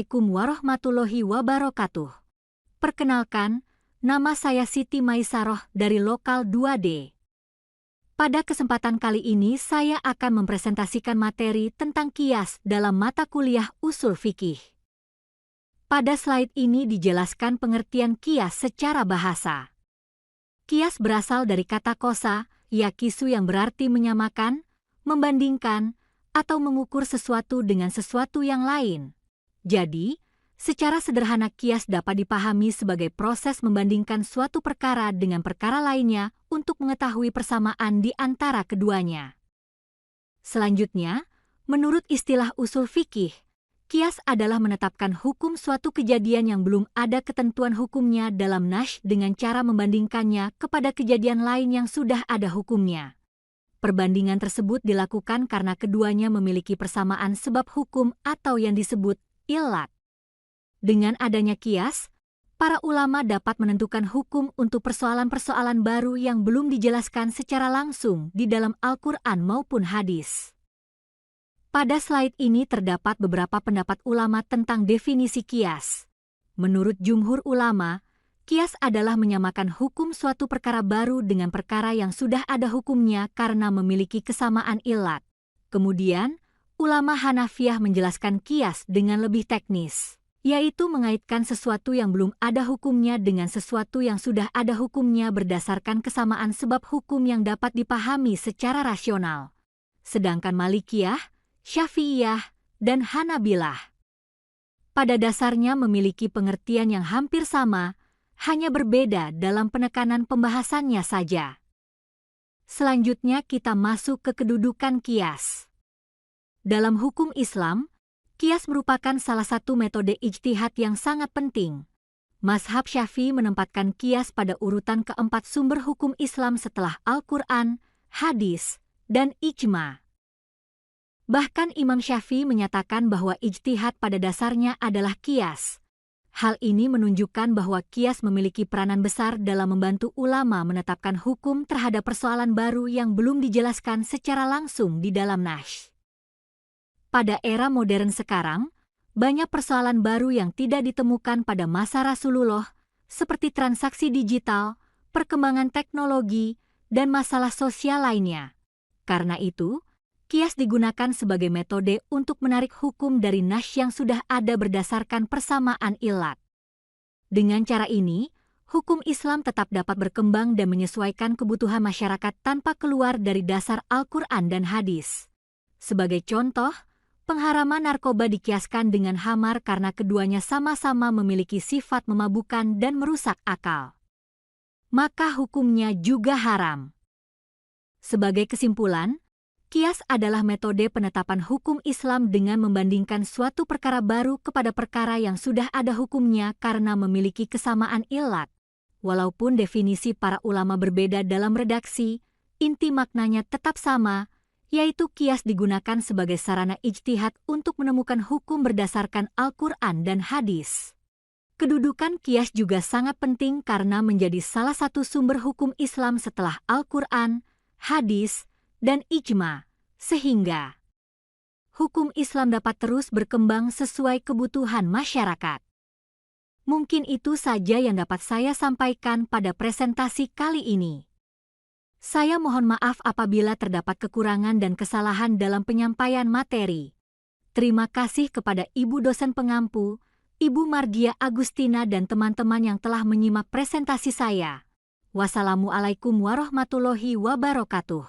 Assalamualaikum warahmatullahi wabarakatuh. Perkenalkan, nama saya Siti Maisaroh dari Lokal 2D. Pada kesempatan kali ini saya akan mempresentasikan materi tentang kias dalam mata kuliah usul fikih. Pada slide ini dijelaskan pengertian kias secara bahasa. Kias berasal dari kata kosa, yakisu yang berarti menyamakan, membandingkan, atau mengukur sesuatu dengan sesuatu yang lain. Jadi, secara sederhana kias dapat dipahami sebagai proses membandingkan suatu perkara dengan perkara lainnya untuk mengetahui persamaan di antara keduanya. Selanjutnya, menurut istilah usul fikih, kias adalah menetapkan hukum suatu kejadian yang belum ada ketentuan hukumnya dalam nash dengan cara membandingkannya kepada kejadian lain yang sudah ada hukumnya. Perbandingan tersebut dilakukan karena keduanya memiliki persamaan sebab hukum atau yang disebut ilat. Dengan adanya kias, para ulama dapat menentukan hukum untuk persoalan-persoalan baru yang belum dijelaskan secara langsung di dalam Al-Quran maupun hadis. Pada slide ini terdapat beberapa pendapat ulama tentang definisi kias. Menurut jumhur ulama, kias adalah menyamakan hukum suatu perkara baru dengan perkara yang sudah ada hukumnya karena memiliki kesamaan ilat. Kemudian, ulama Hanafiyah menjelaskan kias dengan lebih teknis, yaitu mengaitkan sesuatu yang belum ada hukumnya dengan sesuatu yang sudah ada hukumnya berdasarkan kesamaan sebab hukum yang dapat dipahami secara rasional. Sedangkan Malikiyah, Syafi'iyah, dan Hanabilah pada dasarnya memiliki pengertian yang hampir sama, hanya berbeda dalam penekanan pembahasannya saja. Selanjutnya kita masuk ke kedudukan kias. Dalam hukum Islam, kias merupakan salah satu metode ijtihad yang sangat penting. Mazhab Syafi'i menempatkan kias pada urutan keempat sumber hukum Islam setelah Al-Quran, hadis, dan ijma. Bahkan Imam Syafi'i menyatakan bahwa ijtihad pada dasarnya adalah kias. Hal ini menunjukkan bahwa kias memiliki peranan besar dalam membantu ulama menetapkan hukum terhadap persoalan baru yang belum dijelaskan secara langsung di dalam nash. Pada era modern sekarang, banyak persoalan baru yang tidak ditemukan pada masa Rasulullah, seperti transaksi digital, perkembangan teknologi, dan masalah sosial lainnya. Karena itu, kias digunakan sebagai metode untuk menarik hukum dari nash yang sudah ada berdasarkan persamaan ilat. Dengan cara ini, hukum Islam tetap dapat berkembang dan menyesuaikan kebutuhan masyarakat tanpa keluar dari dasar Al-Quran dan hadis. Sebagai contoh, pengharaman narkoba dikiaskan dengan khamar karena keduanya sama-sama memiliki sifat memabukkan dan merusak akal. Maka hukumnya juga haram. Sebagai kesimpulan, kias adalah metode penetapan hukum Islam dengan membandingkan suatu perkara baru kepada perkara yang sudah ada hukumnya karena memiliki kesamaan ilat. Walaupun definisi para ulama berbeda dalam redaksi, inti maknanya tetap sama, yaitu kias digunakan sebagai sarana ijtihad untuk menemukan hukum berdasarkan Al-Quran dan hadis. Kedudukan kias juga sangat penting karena menjadi salah satu sumber hukum Islam setelah Al-Quran, hadis, dan ijma, sehingga hukum Islam dapat terus berkembang sesuai kebutuhan masyarakat. Mungkin itu saja yang dapat saya sampaikan pada presentasi kali ini. Saya mohon maaf apabila terdapat kekurangan dan kesalahan dalam penyampaian materi. Terima kasih kepada Ibu dosen pengampu, Ibu Margia Agustina dan teman-teman yang telah menyimak presentasi saya. Wassalamualaikum warahmatullahi wabarakatuh.